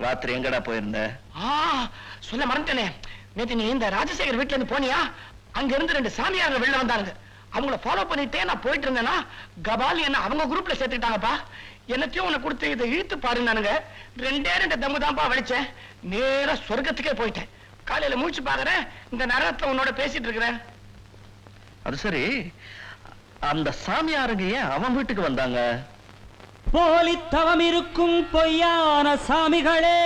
ராத்திரி எங்கடா போயிருந்த? சொல்ல மறந்துட்டேனே. நேத்து நீ இந்த ராஜசேகர் வீட்டுல இருந்து போனியா? அங்க இருந்து 2 சாமியார்கள் வெளில வந்தாங்க. அவங்கள ஃபாலோ பண்ணிட்டே நான் போயிட்டு இருந்தேன்னா கபாலி என்ன அவங்க குரூப்ல சேர்த்துக்கிட்டாங்கப்பா. என்னத்தையும் உனக்கு கொடுத்து இதை இழுத்து பாருங்க. 2 தம்மு தான்ப்பா வலிச்சேன். நேரா சொர்க்கத்துக்கே போயிட்டேன். காலையில மூச்சு பாக்குறேன், இந்த நரகத்துல உன்னோட பேசிட்டு இருக்கிறேன். அது சரி, அந்த சாமியாருங்க ஏன் அவன் வீட்டுக்கு வந்தாங்க? போலித்தவம் இருக்கும் பொய்யான சாமிகளே,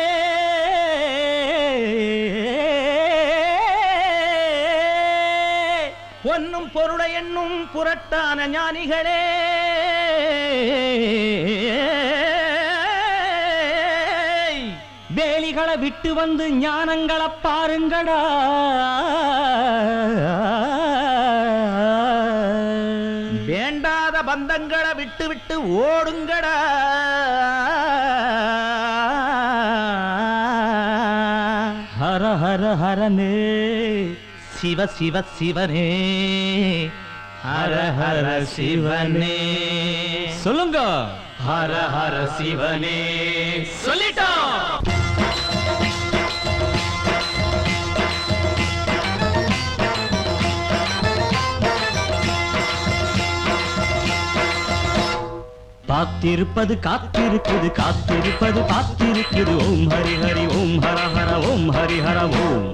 பொன்னும் பொருளை என்னும் புரட்டான ஞானிகளே, வேலிகளை விட்டு வந்து ஞானங்களை பாருங்கடா. வேண்டாத பந்தங்களை விட்டு விட்டு ஓடுங்கடா. ஹர ஹர ஹரனே, சிவ சிவ சிவனே, ஹர ஹர சிவனே. சொல்லுங்க, ஹர ஹர சிவனே. சொல்லிட்டோம். காத்திருப்பது காத்திருக்குது, காத்திருப்பது காத்திருக்குது. ஓம் ஹரி ஹரி ஓம் ஹர ஹர ஓம் ஹரி ஹர ஓம்.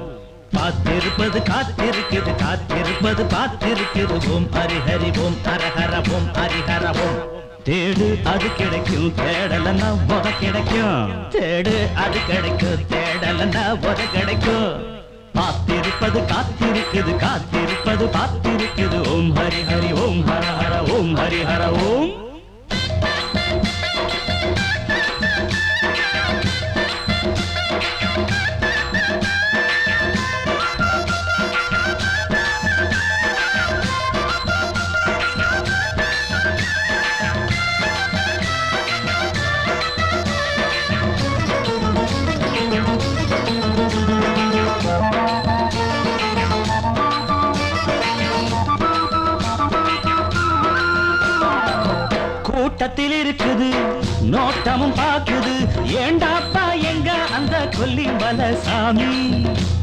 காத்திருப்பது காத்திருக்குது, காத்திருப்பது காத்திருக்குது. ஓம் ஹரி ஹரி ஓம் ஹர ஹர ஓம் ஹரி ஹர ஓம். தேடு அது கிடைக்கும், தேடலன்னா உத கிடைக்கும். தேடு அது கிடைக்கும், தேடலன்னா உத கிடைக்கும். காத்திருப்பது காத்திருக்குது, காத்திருப்பது காத்திருக்குது. ஓம் ஹரி ஹரி ஓம் ஹர ஹர ஓம் ஹரி ஹர ஓம். கூட்டத்தில் இருக்குது, நோட்டமும் பாக்குது. ஏண்டாப்பா எங்க அந்த கொல்லி பலசாமி?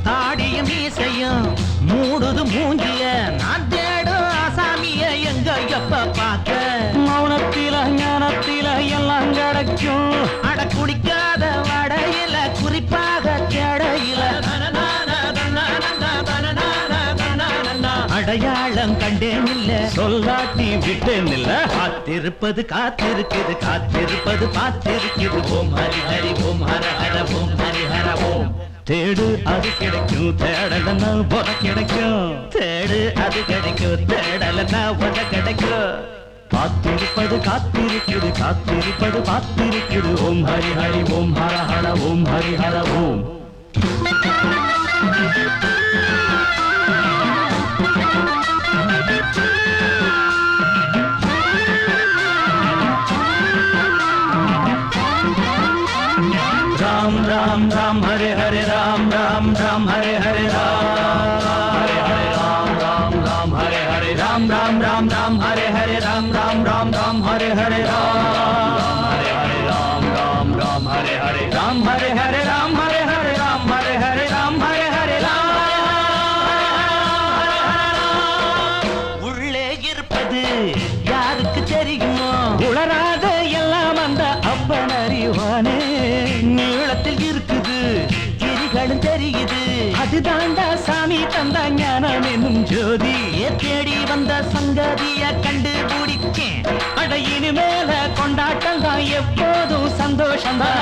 தாடியும் மீசையும் மூடுது மூஞ்சிய, நான் தேடும் ஆசாமிய எங்க எப்ப பார்க்க? மௌனத்தில ஞானத்தில எல்லாம் கிடைக்கும். அட குடிக்காத வடையில, குறிப்பாக தேடையில அடையாளம் கண்டேன் இல்ல, சொல்லாட்டி விட்டேன் இல்ல. காத்திருப்பது காத்திருக்குது, காத்திருப்பது காத்திருக்குது. ஓம் ஹரி ஹரி ஓம் ஹர ஹர ஓம் ஹரி ஹர ஓம். தேடு அது கிடைக்கும், தேடலன்னா உத கிடைக்கும். தேடு அது கிடைக்கும், தேடலன்னா உத கிடைக்கும். காத்திருப்பது காத்திருக்குது, காத்திருப்பது காத்திருக்குது. ஓம் ஹரி ஹரி ஓம் ஹர ஹர ஓம் ஹரி ஹர ஓம். राम राम राम हरे हरे राम राम राम हरे हरे राम हरे हरे राम राम राम हरे हरे राम राम राम राम हरे हरे राम राम राम राम हरे हरे राम हरे हरे राम राम राम हरे हरे राम हरे हरे राम हरे हरे राम हरे हरे राम हरे हरे राम. உள்ளே இருப்பது யாருக்கு தெரியுமோ? உளராத எல்லாம் அந்த அப்பன் அறிவானே. நீளத்தில் இருக்குது, கிரிகளும் தெரியுது. அதுதாண்டா சாமி தந்த ஞானம் என்னும் ஜோதி. தேடி வந்த சங்கதிய கண்டுபிடிச்சேன். அட இனிமேல கொண்டாட்டம் தான், எப்போதும் சந்தோஷம் தான்.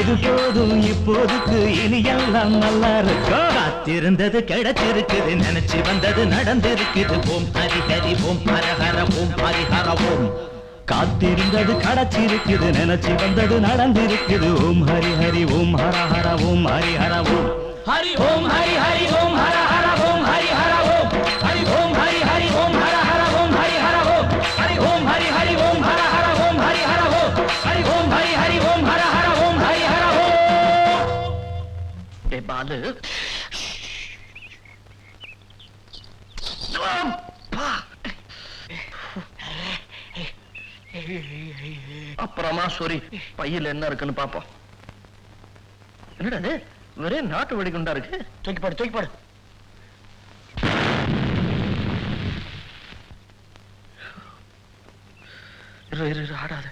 இது போதும் இப்போதுக்கு, இனி எல்லாம் நல்லா இருக்கும். காத்திருந்தது கிடைச்சிருக்குது, நினைச்சு வந்தது நடந்திருக்குது. ஓம் ஹரி ஹரி ஓம் ஹர ஹர ஓம் ஹரி ஹர ஓம். காத்திருந்தது கிடைச்சிருக்குது, நினைச்சு வந்தது நடந்திருக்குது. ஓம் ஹரி ஹரி ஓம் ஹர ஹர ஓம் ஹரி ஹர ஓம். ஹரி ஓம் ஹரி ஹரி ஓம் ஹர ஹர ஓம் ஹரி ஹர ஓம். ஹரி ஓம் ஹரி ஹரி ஓம் ஹர ஹர ஓம் ஹரி ஹர ஓம். ஹரி ஓம் ஹரி ஹரி ஓம் ஹர ஹர ஓம் ஹரி ஹர ஓம். ஹரி ஓம் ஹரி ஹரி ஓம் ஹர ஹர ஓம் ஹரி ஹர ஓம். ஏ பாலு, அப்புறமா சொரி பையில என்ன இருக்குன்னு பாப்போம். என்னடா இது ஒரே நாட்டு வெடிகுண்டா இருக்கு. தூக்கி போடு தூக்கி போடு. இரு ஆடாத.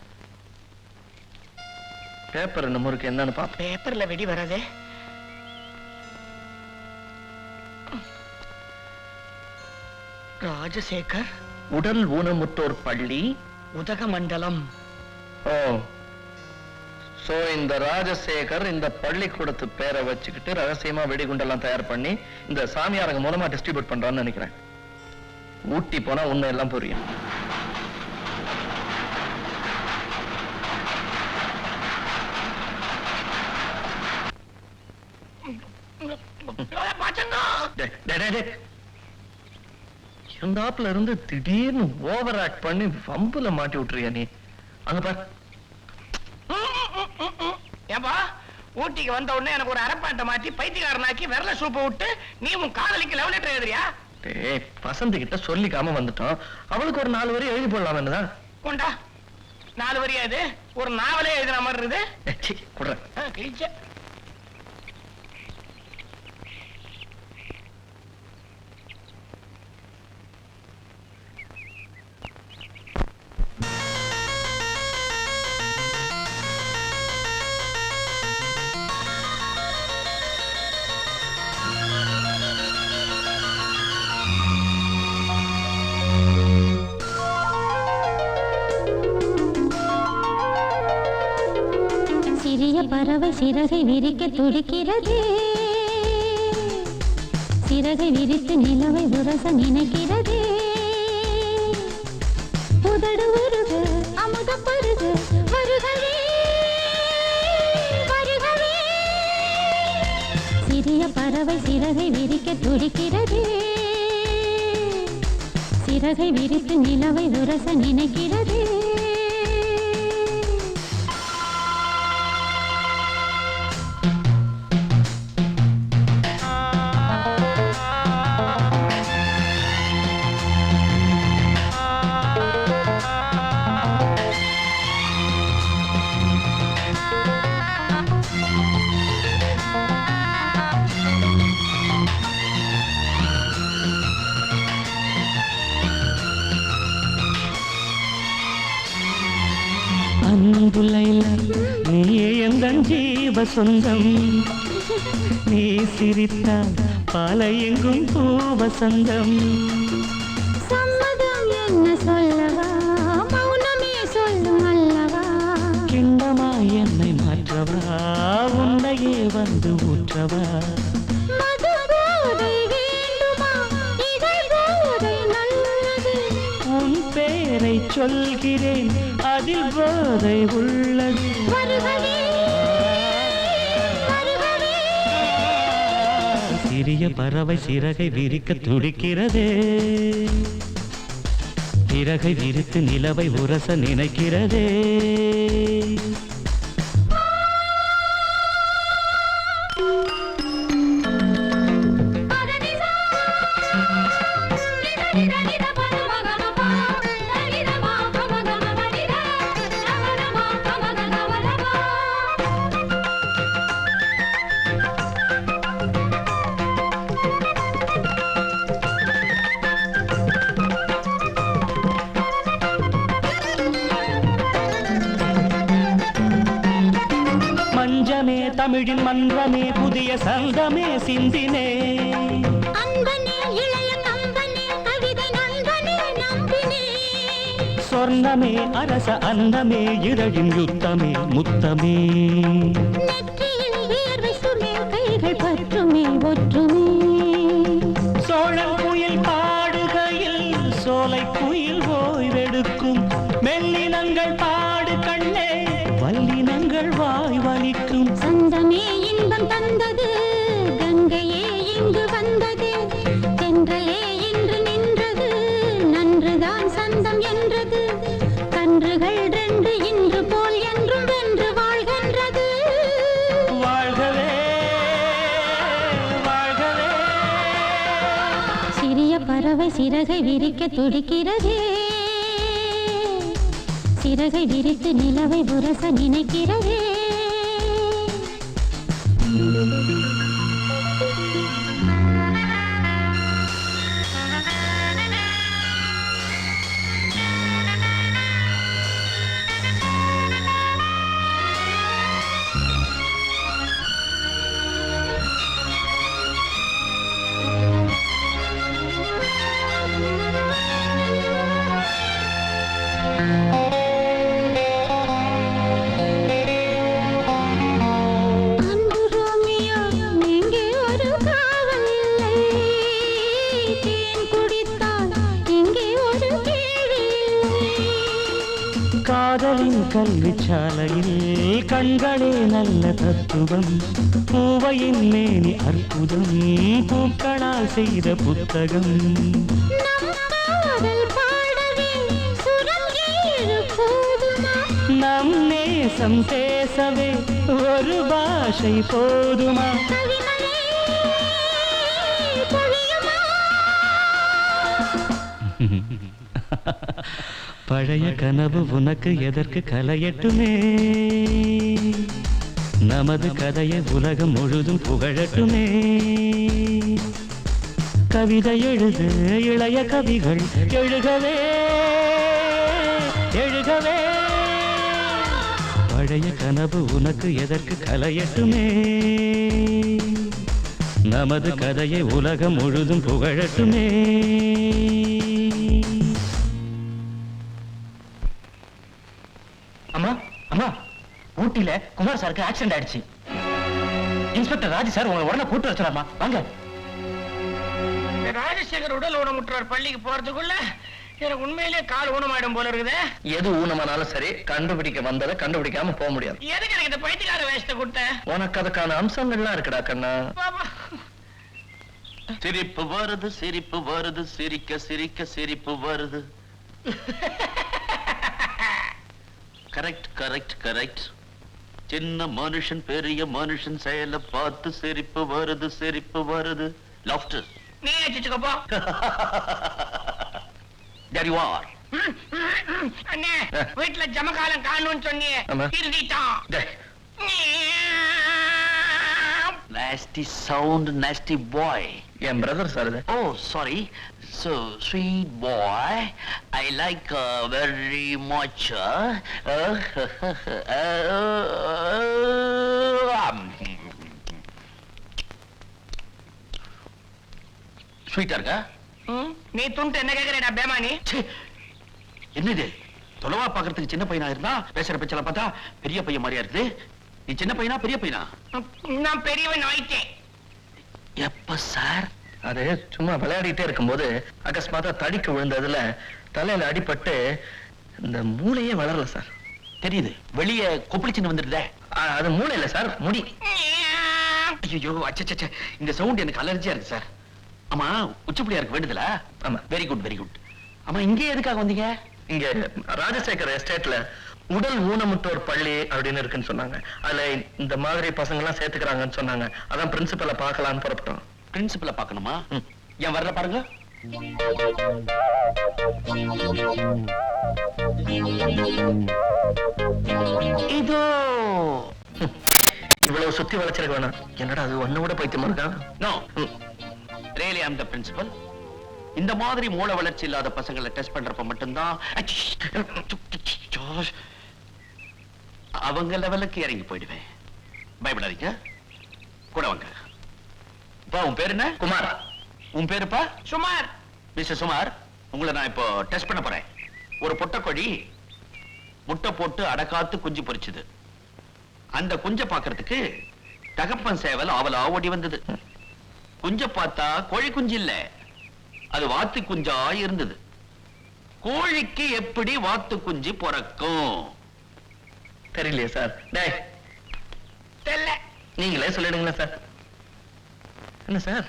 பேப்பர் என்ன முறுக்கு என்னன்னு பாப்போம். பேப்பர்ல வெடி வராதே. ராஜசேகர் உடல் ஊனமுற்றோர் பள்ளி உதகமண்டலம். ஓ, சோ இந்த ராஜசேகர் இந்த பள்ளிக்கூடத்து பேரை வச்சுக்கிட்டு ரகசியமா வெடிகுண்டெல்லாம் தயார் பண்ணி இந்த சாமியாரங்க மூலமா டிஸ்ட்ரிபியூட் பண்றான்னு நினைக்கிறேன். ஊட்டி போனா உண்மை எல்லாம் புரியும். இருந்தாப்புல இருந்து திடீர்னு ஓவர் ஆக்ட் பண்ணி வம்புல மாட்டி விட்டுறியா நீ? அங்க பாரு. ஏப்பா ஊட்டிக்கு வந்த உடனே எனக்கு ஒரு அரப்பாட்டை மாட்டி பைத்தியக்காரனாக்கி விரல சூப்பை விட்டு நீ உன் காதலிக்கு லவ் லெட்டர் எழுதுறியா? டேய், வசந்தி கிட்ட சொல்லிக்காம வந்துட்டோம். அவளுக்கு ஒரு 4 வரி எழுதி போடலாம். என்னதான் கொண்டா 4 வரியா? இது ஒரு நாவலே எழுதுற மாதிரி இருக்குது. குடுறேன். கிழிச்ச சிறிய பறவை சிறகை விரிக்க துடிக்கிறதே, சிறகை விரித்து நிலவை உரச நினைக்கிறதே. உதடு உருக அமுத பருக வருகவே வருகவே. சிறிய பறவை சிறகை விரிக்க துடிக்கிறதே, சிறகை விரித்து நிலவை உரச நினைக்கிறதே. அன்புலைல நீயே எந்தன் ஜீவ சொந்தம், நீ சிரித்தால் பாலை எங்கும் பூவசந்தம். சம்மதம் என்ன சொல்லவா, மௌனமே சொல்லும் அல்லவா. கிண்டமா என்னை மாற்றவா, உன்னையே வந்து ஊற்றவா. மது போதை வேண்டுமா, இதழ் போதை நல்லது. உன் பேரை சொல்கிறேன், அதில் போதை உள்ளது. வருகவே வருகவே. சிறிய பறவை சிறகை விரிக்க துடிக்கிறதே, சிறகை விரித்து நிலவை உரச நினைக்கிறதே. மஞ்சமே தமிழின் மன்றமே புதிய சந்தமே சிந்தினே. அன்பனே இளைய நம்பனே கவிதை நண்பனே நம்பினே. சொர்ணமே அரச அன்னமே இதழின் யுத்தமே முத்தமே. நெற்றியில் வியர்வை சுமே கைகள் பற்றுமே ஒற்றுமே. சோழன் குயில் பாடுகையில் சோலை குயில் ஓய்வெடுக்கும். மெல்லினங்கள் பாடு கண்ணே, வல்லினங்கள் வாய் வலிக்கும். சந்தமே இன்பம் தந்தது, கங்கையே இங்கு வந்தது. தென்றலே இன்று நின்றது, நன்றுதான் சந்தம் என்றது. கன்றுகள் 2 இன்று போல் என்றும் வென்று வாழ்கின்றது. வாழ்கவே வாழ்கவே. சிறிய பறவை சிறகை விரிக்க துடிக்கிறதே, சிறகை விரித்து நிலவை உரச நினைக்கிறதே. காதலின் கல்விச்சாலையில் கண்களே நல்ல தத்துவம், பூவையின் மேனி அற்புதம், பூக்களால் செய்த புத்தகம். நம் நேசம் பேசவே ஒரு பாஷை போதுமா? பழைய கனவு உனக்கு எதற்கு கலையட்டுமே, நமது கதையை உலகம் முழுதும் புகழட்டுமே. கவிதை எழுது இளைய கவிகள் எழுகவே எழுகவே, பழைய கனவு உனக்கு எதற்கு கலையட்டுமே, நமது கதையை உலகம் முழுதும் புகழட்டுமே. அம்மா அம்மா, ஊட்டியில குமார் சாருக்கு ஆக்சிடென்ட் ஆயிடுச்சு. இன்ஸ்பெக்டர் ராஜ் சார் உங்களை உடனே கூட்டு வச்சுறாமா, வாங்க. ராஜசேகர் உடல் ஊனமுற்றார் பள்ளிக்கு போறதுக்குள்ள எனக்கு உண்மையிலேயே கால் ஊனமாயிடும் போல இருக்குது. எது ஊனமானாலும் சரி, கண்டுபிடிக்க வந்ததை கண்டுபிடிக்காம போக முடியாது. எதுக்கு எனக்கு இந்த பைத்தியக்கார வேஷத்தை கொடுத்த? உனக்கு அதுக்கான அம்சங்கள்லாம் இருக்குடா கண்ணா. சிரிப்பு வருது சிரிப்பு வருது, சிரிக்க சிரிக்க சிரிப்பு வருது. Correct correct correct. சின்ன மனுஷன் பெரிய மனுஷன் செயலை பார்த்து சிரிப்பு வருது சிரிப்பு வருது. லாஃப்டர். நீ ஏச்சிச்சுக்கப்போ. There you are. அண்ணே, வீட்டுல ஜமகாலம் காணும்னு சொன்னியே, திருடிட்டான். Nasty sound, nasty boy. என் பிரதர் சார் இது. Oh, sorry. So, sweet boy, I like very much. Sweeter ga? நீ துண்டு என்ன கேக்குறடா பேமானி? என்னது தொலைவா பாக்குறதுக்கு சின்ன பையனா இருந்தா பேசுற பேச்செல்லாம் பார்த்தா பெரிய பையன் மாதிரியா இருக்குது. நீ சின்ன பையனா பெரிய பையனா? நான் பெரியவன் ஆயிட்டேன். எப்ப சார்? அது சும்மா விளையாடிட்டே இருக்கும்போது அகஸ்மாத்தா தடிக்கு விழுந்ததுல தலையில அடிபட்டு இந்த மூளையே வளரல சார். தெரியுது, வெளியே கொப்பளிச்சுன்னு வந்துடுதே. அது மூளை இல்ல சார், முடி. ஐயோ அச்சச்ச, இந்த சவுண்ட் எனக்கு அலர்ஜியா இருக்கு சார். ஆமா, உச்சப்புளியாருக்கு வேண்டுதல? ஆமா. Very good very good. ஆமா, இங்கே எதுக்காக வந்தீங்க? இங்க ராஜசேகர் எஸ்டேட்ல உடல் ஊனமுற்றோர் பள்ளி அப்படின்னு இருக்குன்னு சொன்னாங்க. அதுல இந்த மாதிரி பசங்க எல்லாம் சேர்த்துக்கிறாங்கன்னு சொன்னாங்க. அதான் பிரின்சிபலை பார்க்கலான்னு புறப்பட்டோம். பிரின்சிபலை பார்க்கணுமா? ஏன் வரல பாருங்க. இதோ இவ்வளவு சுத்தி வளைச்சிருக்க வேணாம். என்னடா அது ஒண்ணு கூட பைத்தியமா இருக்கா? No, really I am the principal. இந்த மாதிரி மூளை வளர்ச்சி இல்லாத பசங்களை டெஸ்ட் பண்றப்ப மட்டும்தான் அவங்க லெவலுக்கு இறங்கி போயிடுவேன். பயப்படாதீங்க, கூட வாங்க. பா, உன் பேர் என்ன? குமார். உன் பேருப்பா? சுமார். மிஸ்டர் சுமார், உங்களை நான் இப்போ டெஸ்ட் பண்ண போறேன். ஒரு பொட்டக்கோழி முட்டை போட்டு அடக்காத்து குஞ்சு பொரிச்சுது. அந்த குஞ்ச பாக்குறதுக்கு தகப்பன் சேவல் அவளா ஓடி வந்தது. குஞ்ச பார்த்தா கோழி குஞ்சு இல்ல, அது வாத்து குஞ்சா இருந்தது. கோழிக்கு எப்படி வாத்து குஞ்சு பிறக்கும்? தெரியலையே சார். டேய், தெரியல. நீங்களே சொல்லிடுங்களா சார். என்ன சார்?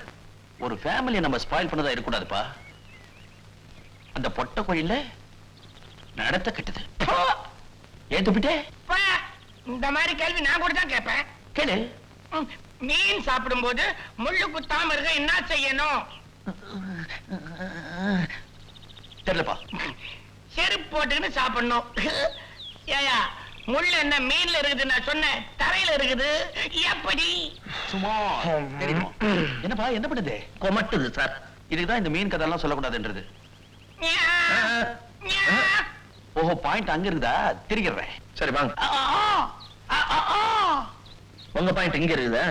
ஒரு ஃபேமிலி நம்ம ஸ்பாயில் பண்ணதா இருக்கக்கூடாதுப்பா. அந்த பொட்டை கோழியில நடத்த கட்டுது. ஏன் துப்பிட்டே? இந்த மாதிரி கேள்வி நான் கூட தான் கேட்பேன். கேளு. மீன் சாப்பிடும் போது முள்ளு குத்தாம இருக்க என்ன செய்யணும்? தெரியலப்பா. செருப்பு போட்டுன்னு சாப்பிடணும். ஏயா முள்ள என்ன மீன்ல இருக்குது நான் சொன்னேன் தரையில இருக்குது எப்படி சும்மா தெரியுமா என்னப்பா என்ன பண்ணுது கொமட்டுது சார். இதுக்குதான் இந்த மீன் கதையெல்லாம் சொல்லக்கூடாதுன்றது. ஓஹோ பாயிண்ட் அங்க இருக்குதா திரிக்கிறேன். சரி வாங்க. உங்க பாயிண்ட் இங்க இருக்குதா?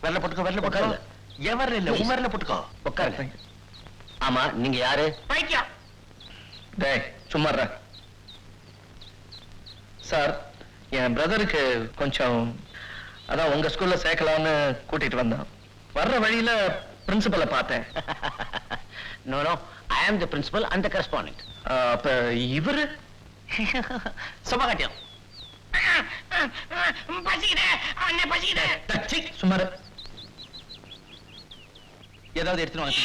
வரல போட்டுக்கோ வரல போட்டுக்கோ. எவர் இல்ல உமர்ல போட்டுக்கோ. உட்காருங்க. ஆமா நீங்க யாரு? பைத்தியம். டேய் சும்மா இருடா. சார் என் பிரதருக்கு கொஞ்சம் அதான் உங்க ஸ்கூல்ல சேர்க்கலாம்னு கூட்டிட்டு வந்தான். வர்ற வழியில பிரின்சிபலை பார்த்தேன். No no I am the principal and the correspondent. அப்ப இவரு சும்மா காட்டியம். பசிக்குதே அண்ணே பசிக்குதே. டச்சி சும்மா இரு. ஏதாவது எடுத்துட்டு வாங்க.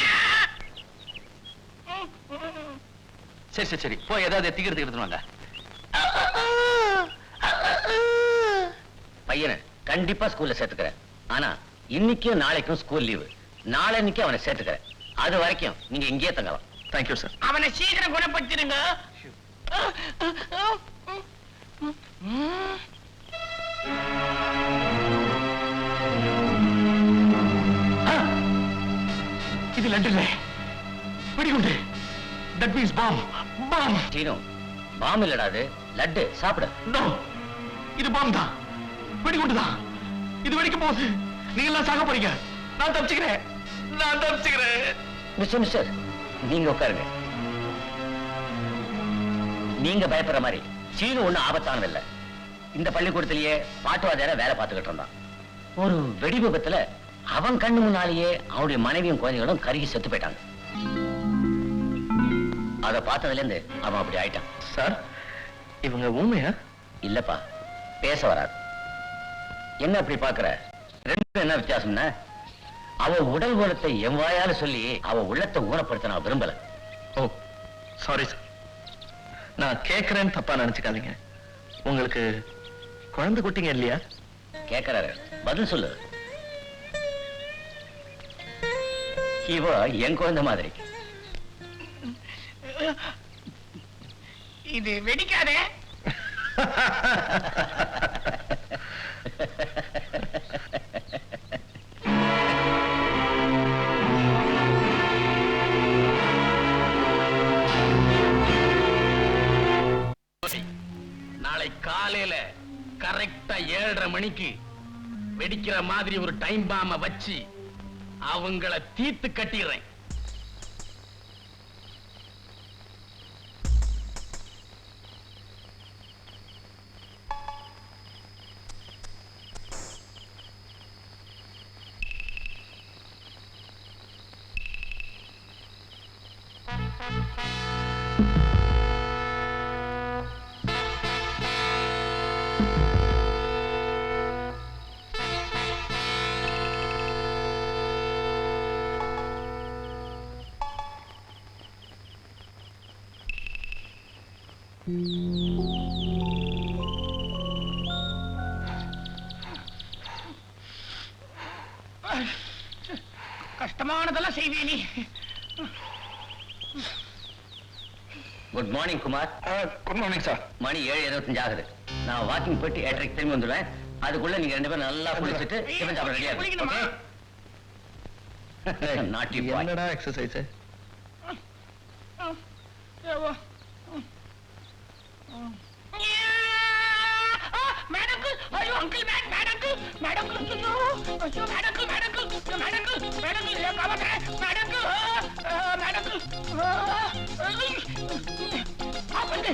சரி சரி சரி போய் ஏதாவது திங்கிறதுக்கு எடுத்துட்டு வாங்க. பையனை கண்டிப்பா ஸ்கூல்ல சேர்த்துக்கிறேன். ஆனா இன்னைக்கும் நாளைக்கும் ஸ்கூல் லீவு. நாளைக்கு அவனை சேர்த்துக்கிறேன். அது வரைக்கும் நீங்க இங்கேயே தங்கலாம். Thank you sir. அவனை சீக்கிரம் குணப்படுத்திடுங்க. இது லட்டு இல்ல வெடிகுண்டு. That means bomb. Bomb. Seenu bomb இல்லடா அது லட்டு. சாப்பிடு. நோ இது பாம் தான். வெடிகுண்டு தான். இது வெடிக்க போகுது. நீங்க எல்லாம் சாக போறீங்க. நான் தப்பிச்சுக்கிறேன். நான் தப்பிச்சுக்கிறேன். மிஸ்டர் மிஸ்டர் நீங்க உட்காருங்க. நீங்க பயப்படுற மாதிரி சீனு ஒண்ணு ஆபத்தானது இல்ல. இந்த பள்ளிக்கூடத்திலேயே பாட்டுவாதியார வேலை பார்த்துக்கிட்டு இருந்தான். ஒரு வெடி விபத்துல அவன் கண்ணு முன்னாலேயே அவனுடைய மனைவியும் குழந்தைகளும் கருகி செத்து போயிட்டாங்க. அதை பார்த்ததுல இருந்து அவன் அப்படி ஆயிட்டான். சார் இவங்க ஊமையா? இல்லப்பா பேச வராது. என்ன அப்படி பாக்குற? ரெண்டும் என்ன வித்தியாசம்னா அவ உடல் ஊனத்தை என் வாயால சொல்லி அவ உள்ளத்தை ஊனப்படுத்த நான் விரும்பல. ஓ சாரி சார். நான் கேட்கிறேன்னு தப்பா நினைச்சுக்காதீங்க. உங்களுக்கு குழந்தை குட்டிங்க இல்லையா? கேட்கிறாரு பதில் சொல்லு. இவ என் குழந்தை மாதிரி. இது வெடிக்காதே. நாளை காலையில கரெக்டா 7:30 மணிக்கு வெடிக்கிற மாதிரி ஒரு டைம் பாம வச்சு அவங்கள தீர்த்து கட்டிடுறேன். கஷ்டமானதெல்லாம் செய்வே நீ. Good morning Kumar. Good morning sir. மணி 7:25 ஆகுது. நான் வாக்கிங் போயிட்டு 8:30 திரும்பி வந்துடுவேன். அதுக்குள்ள நீங்க 2 பேரும் நல்லா குளிச்சுட்டு டிஃபன் சாப்பிட ரெடியா குளிக்கணுமா? இருக்கு. நாட்டி பாய். என்னடா எக்ஸசைஸ்? மேடம் ஐயோ அங்கிள் மேடம் மேடம் மேடம் ஐயோ ஐயோ மேடம் மேடம் மேடம் மேடம் இல்ல கவலை மேடம் மேடம் அப்பங்க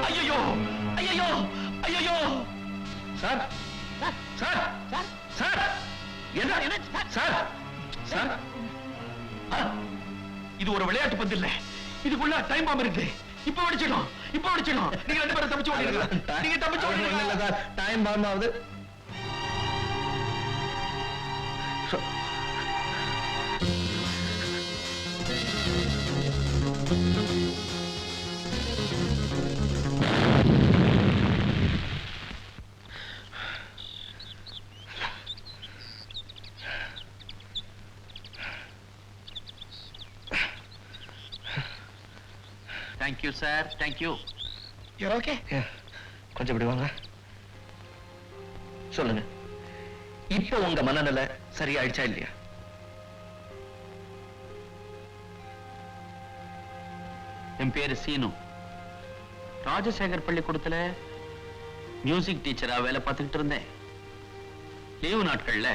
ஐயோ ஐயோ ஐயோ சார் சார் சார் என்ன சார் சார் இது ஒரு விளையாட்டு பந்து இல்ல, இதுக்குள்ள டைம் பாம்பு இருக்கு. இப்ப வெடிச்சிடும், இப்ப வெடிச்சிடும். நீங்க ரெண்டு பேரும் தப்பிச்சு ஓடிடுங்க. நீங்க தப்பிச்சு ஓடிடுங்க. டைம் பாம் ஆகுது. Thank you sir, thank you. Your okay? கொஞ்சம் இப்படி வாங்க. சொல்லுங்க, இப்போ உங்க மனநிலை சரியாயிடுச்சா இல்லையா? என் பேரு சீனு. ராஜசேகர் பள்ளிக்கூடத்துல மியூசிக் டீச்சரா வேலை பார்த்துக்கிட்டு இருந்தேன். லீவு நாட்கள்ல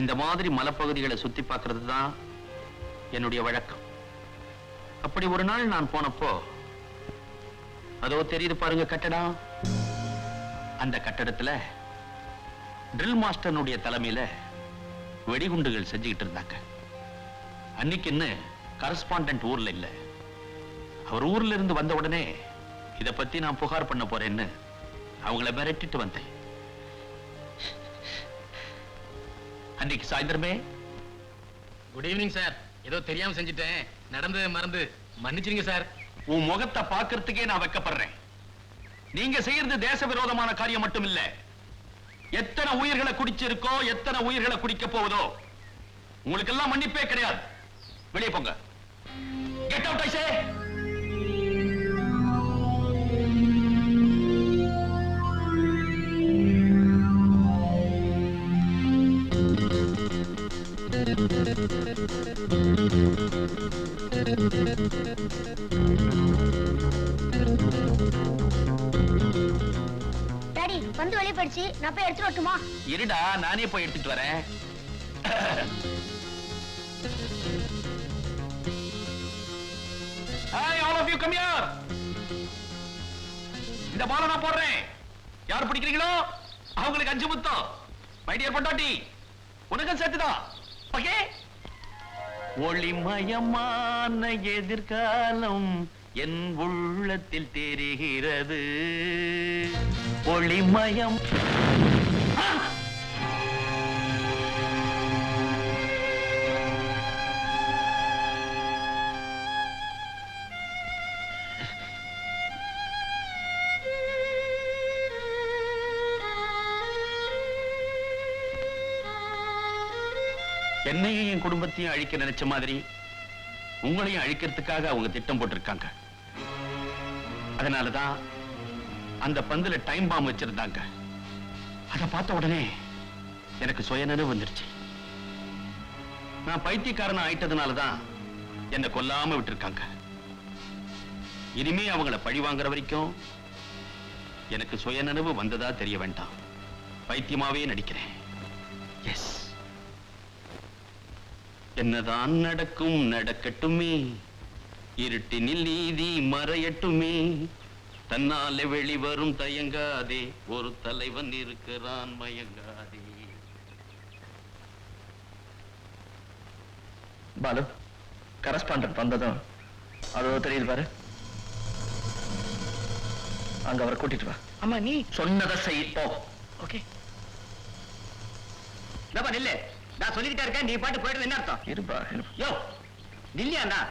இந்த மாதிரி மலைப்பகுதிகளை சுத்தி பார்க்கிறது தான் என்னுடைய வழக்கம். அப்படி ஒரு நாள் நான் போனப்போ, அதோ தெரியுது பாருங்க கட்டடம், அந்த கட்டடத்துல ட்ரில் மாஸ்டர்னுடைய தலைமையில வெடிகுண்டுகள் செஞ்சுக்கிட்டு இருந்தாங்க. அன்னைக்குன்னு கரஸ்பாண்டன்ட் ஊர்ல இல்ல. அவர் ஊர்ல இருந்து வந்த உடனே இத பத்தி நான் புகார் பண்ண போறேன்னு அவங்கள மிரட்டிட்டு வந்தேன். அன்னைக்கு சாயந்தரமே, குட் ஈவினிங் சார், ஏதோ தெரியாம செஞ்சுட்டேன், நடந்தது மறந்து மன்னிச்சிருங்க சார். உன் முகத்தை பார்க்கறதுக்கே நான் வெட்கப்படுறேன். நீங்க செய்யறது தேச விரோதமான காரியம் மட்டும் இல்ல, எத்தனை உயிர்களை குடிச்சிருக்கோ, எத்தனை உயிர்களை குடிக்க போவதோ, உங்களுக்கு எல்லாம் மன்னிப்பே கிடையாது. வெளியே போங்க. Get out I say. Daddy வந்து வெளியே போயிடுச்சு, நான் போய் எடுத்துட்டு வரட்டுமா? இருடா, நானே போய் எடுத்துட்டு வரேன். Hi, all of you, come here. இந்த பாலை நான் போடுறேன். யார் பிடிக்கிறீங்களோ அவங்களுக்கு 5 முத்தம். மை டியர் பொண்டாட்டி, உனக்கும் சேர்த்துதான். ஓகே? ஒளிமயமான எதிர்காலம் என் உள்ளத்தில் தெரிகிறது. ஒளிமயம். என்னையும் என் குடும்பத்தையும் அழிக்க நினைச்ச மாதிரி உங்களையும் அழிக்கிறதுக்காக அவங்க திட்டம் போட்டிருக்காங்க. அதனாலதான் அந்த பந்துல டைம் பாம் வச்சிருந்தாங்க. அதை பார்த்த உடனே எனக்கு சுயநினைவு வந்துருச்சு. நான் பைத்தியக்காரனா ஆயிட்டதுனாலதான் என்னை கொல்லாம விட்டுருக்காங்க. இனிமே அவங்கள பழி வாங்குற வரைக்கும் எனக்கு சுயநினைவு வந்ததா தெரிய வேண்டாம். பைத்தியமாவே நடிக்கிறேன். எஸ். என்னதான் நடக்கும் நடக்கட்டுமே, இருட்டினில் நீதி மறையட்டுமே, தன்னாலே வெளிவரும் தயங்காதே, ஒரு தலைவன் இருக்கிறான் மயங்காதே. பாலு, கரஸ்பாண்டன்ட் வந்ததும் அதோ தெரியுது பாரு, அங்க அவரை கூட்டிட்டு வா. அம்மா நீ சொன்னதை செய் போ. ஓகே? நில்லு, நான் சொல்லிக்கிட்டே இருக்கேன், நீ பாட்டு போயிட்டு என்ன அர்த்தம்? இருப்பா யோ நில்லியாண்டா.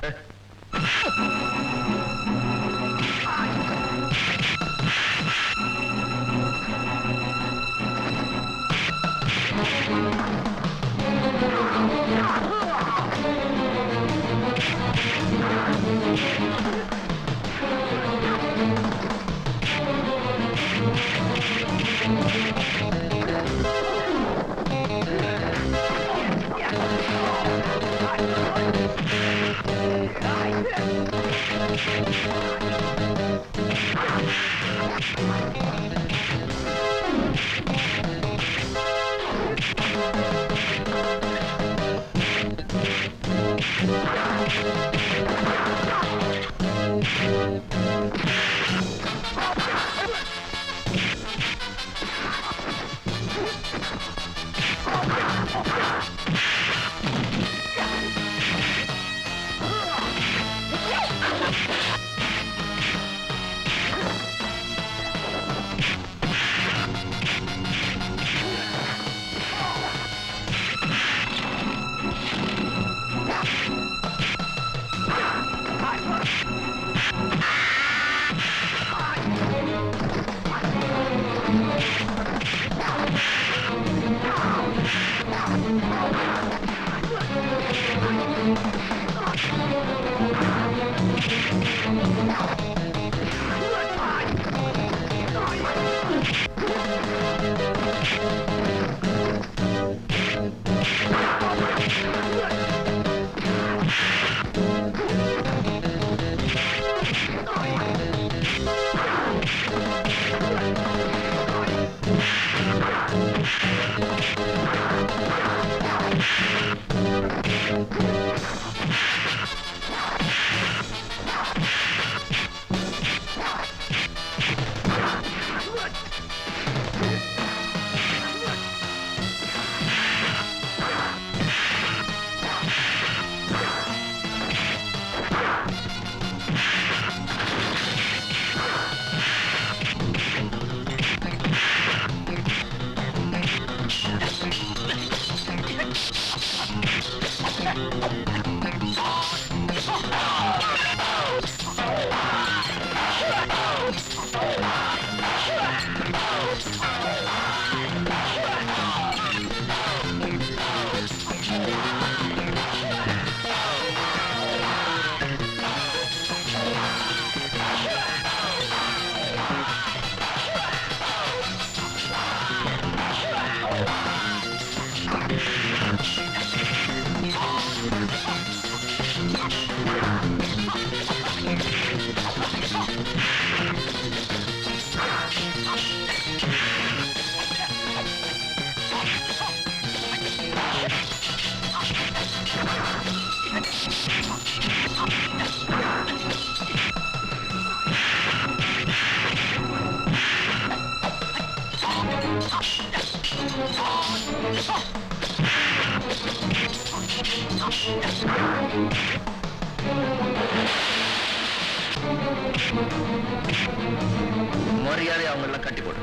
மரியாதை அவங்களெல்லாம் கட்டி போடு.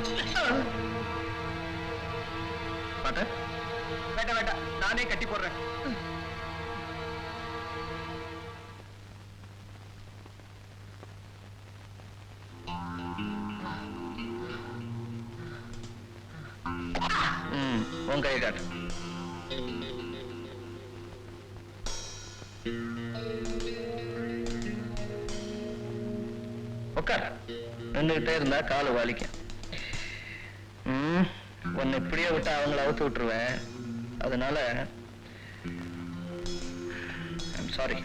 மாட்டேன். வேண்டாம் வேண்டாம், நானே கட்டி போடுறேன். உன் கையை காட்டு. உட்கார். நின்றுகிட்டே இருந்தா காலு வலிக்கும். உன்னை இப்படியே விட்டா அவங்கள அவுத்து விட்டுருவேன். அதனால ஐம் சாரி.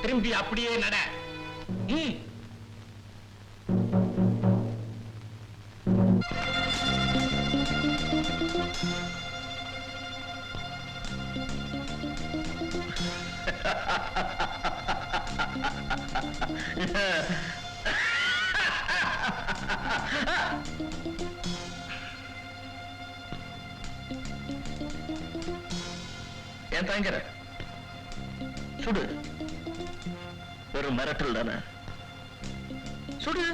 திரும்பி அப்படியே நட. ஏன் தாங்கிற? சுடு. ஒரு மிரட்டல் தானே. சுடு.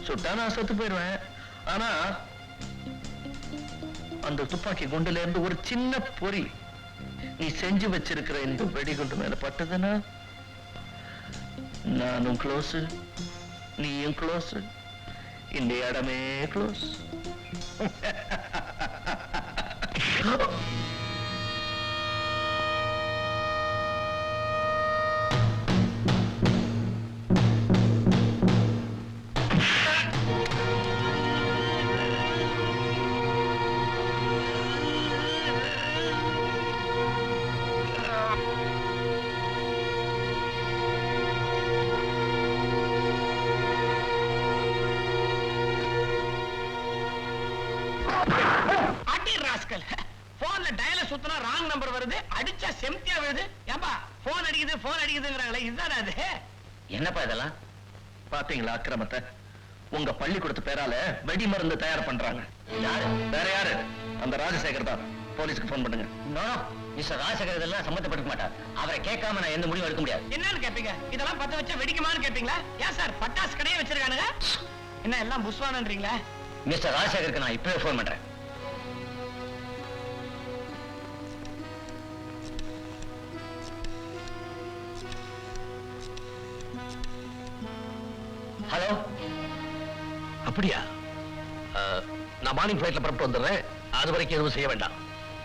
சுட்டா நான் செத்து போயிடுவேன். ஆனா அந்த துப்பாக்கி குண்டுல இருந்து ஒரு சின்ன பொறி நீ செஞ்சு வச்சிருக்கிற இந்த வெடிகுண்டு மேல பட்டதுன்னா நானும் க்ளோஸ், நீயும் க்ளோஸ், இந்த இடமே க்ளோஸ். போன்ல டயல சுத்தினா ராங் நம்பர் வருது, அடிச்சா செம்தியா வருது. ஏப்பா போன் அடிக்குதுங்கறாங்களே, இதுதானே அது? என்னப்பா இதெல்லாம்? பாத்தீங்களா அக்கிரமத்தை? உங்க பள்ளிக்கூடத்து பேரால வெடி மருந்து தயார் பண்றாங்க. யாரு? வேற யாரு? அந்த ராஜசேகர் தான். போலீஸ்க்கு போன் பண்ணுங்க. நோ, மிஸ்டர் ராஜசேகர் இதெல்லாம் சம்மந்தப்பட்டுக்க மாட்டார். அவரை கேட்காம நான் எந்த முடிவும் எடுக்க முடியாது. என்னன்னு கேப்பீங்க? இதெல்லாம் பத்த வச்சா வெடிக்குமான்னு கேப்பீங்களா? ஏன் சார் பட்டாசு கடையே வச்சிருக்கானுங்க? என்ன எல்லாம் புஸ்வானன்றீங்களா? மிஸ்டர் ராஜசேகருக்கு நான் இப்பவே போன் பண்றேன். ஹலோ. அப்படியா? நான் மார்னிங் ஃபிளைட்ல புறப்பட்டு வந்துடுறேன். அது வரைக்கும் எதுவும் செய்ய வேண்டாம்.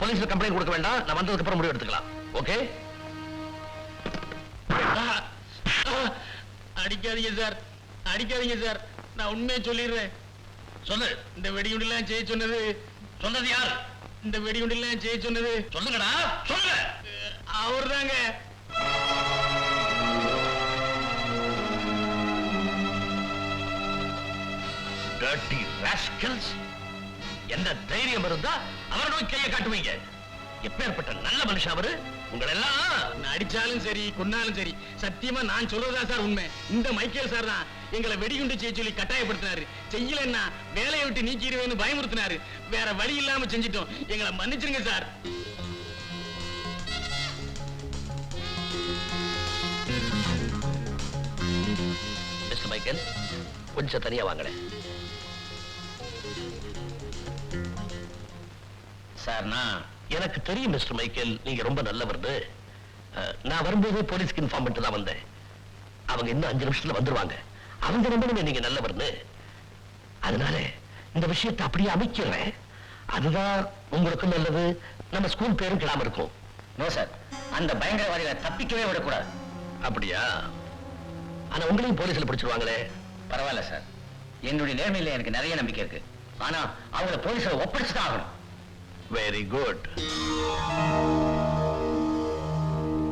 போலீஸ்ல கம்ப்ளைண்ட் கொடுக்க வேண்டாம். நான் வந்ததுக்கு அப்புறம் முடிவு எடுத்துக்கலாம். ஓகே? அடிக்காதீங்க சார், அடிக்காதீங்க சார். நான் உண்மையை சொல்லிடுறேன். சொல்லு. இந்த வெடிகுண்டெல்லாம் செய்ய சொன்னது சொன்னது யார்? இந்த வெடிகுண்டெல்லாம் செய்ய சொன்னது சொல்லுங்கடா, சொல்லு. அவர்தாங்க. Dirty rascals. என்ன தைரியம் இருந்தா அவரை நோக்கி கையை காட்டுவீங்க? எப்பேற்பட்ட நல்ல மனுஷன் அவரு. உங்களெல்லாம் நான் அடிச்சாலும் சரி கொன்னாலும் சரி சத்தியமா நான் சொல்றதா சார் உண்மை. இந்த மைக்கேல் சார் தான் எங்களை வெடிகுண்டு செய்ய சொல்லி கட்டாயப்படுத்தினாரு. செய்யலன்னா வேலையை விட்டு நீக்கிடுவேன்னு பயமுறுத்தினாரு. வேற வழி இல்லாம செஞ்சிட்டோம். எங்களை மன்னிச்சிருங்க சார். மிஸ்டர் மைக்கேல், கொஞ்சம் தனியா வாங்களேன். சார் எனக்கு தெரியும் மிஸ்டர் மைக்கேல், நீங்க ரொம்ப நல்லவர்னு. நான் வரும்போது போலீஸ்க்கு இன்ஃபார்ம் பண்ணிட்டு தான் வந்தேன். அவங்க இன்னும் 5 நிமிஷத்துல வந்துருவாங்க. அவங்க நம்பணுமே நீங்க நல்லவர்னு. அதனால இந்த விஷயத்தை அப்படியே அமைக்கிறேன். அதுதான் உங்களுக்கு நல்லது. நம்ம ஸ்கூல் பேரும் கிடாம இருக்கும். நோ சார், அந்த பயங்கரவாதிகளை தப்பிக்கவே விடக்கூடாது. அப்படியா? ஆனா உங்களையும் போலீஸ்ல பிடிச்சிருவாங்களே. பரவாயில்ல சார், என்னுடைய நேர்மையில எனக்கு நிறைய நம்பிக்கை இருக்கு. ஆனா அவங்கள போலீஸ்ல ஒப்படைச்சுதான் ஆகணும். Very good.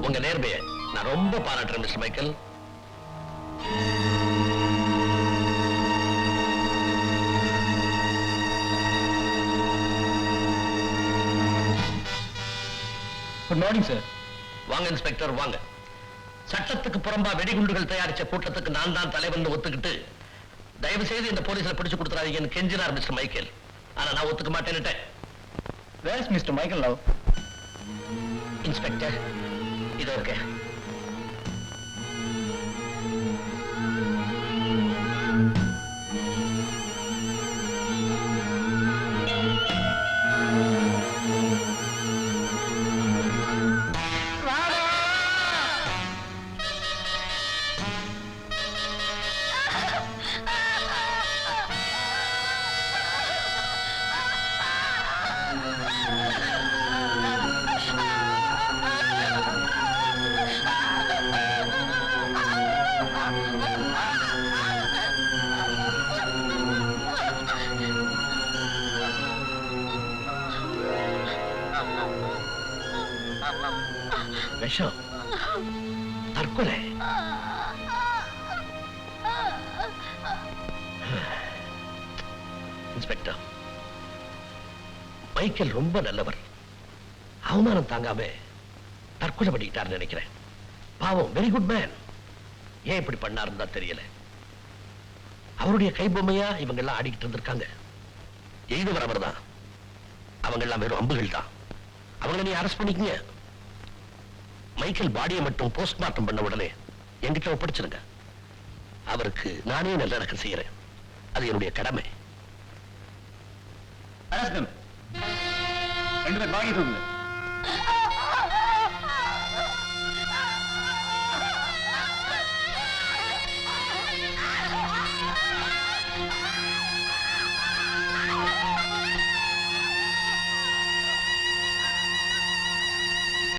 உங்க நேர்மையை நான் ரொம்ப பாராட்டுறேன் mister Michael. Good morning sir. வாங்க இன்ஸ்பெக்டர், வாங்க. சட்டத்துக்கு புறம்பா வெடிகுண்டுகள் தயாரிச்ச கூட்டத்துக்கு நான் தான் தலைவன் ஒத்துக்கிட்டு தயவு செய்து இந்த போலீஸ்ல பிடிச்சு கொடுத்துறாதீங்கன்னு கெஞ்சினார் மிஸ்டர் மைக்கேல். ஆனா நான் ஒத்துக்க மாட்டேன்னுட்டேன். Where is mister Michael now? Inspector, இதோ இருக்க. விஷம், தற்கொலை. இன்ஸ்பெக்டர், மைக்கேல் ரொம்ப நல்லவர். அவமானம் தாங்காம தற்கொலை பண்ணிக்கிட்டாருன்னு நினைக்கிறேன். பாவம், வெரி குட் மேன். ஏன் இப்படி பண்ணாருன்னு தான் தெரியல. அவருடைய கைபொம்மையா இவங்க எல்லாம் ஆடிக்கிட்டு இருந்திருக்காங்க. எய்தவர் அவர் தான். அவங்க எல்லாம் வெறும் அம்புகள் தான். அவங்களை நீ அரெஸ்ட் பண்ணிக்கங்க. மைக்கேல் பாடியை மட்டும் போஸ்ட்மார்ட்டம் பண்ண உடனே என்கிட்ட ஒப்படைச்சிருங்க. அவருக்கு நானே நல்லடக்கம் செய்யறேன். அது என்னுடைய கடமை. 2 பேர் பாக்கி சொல்லுங்க.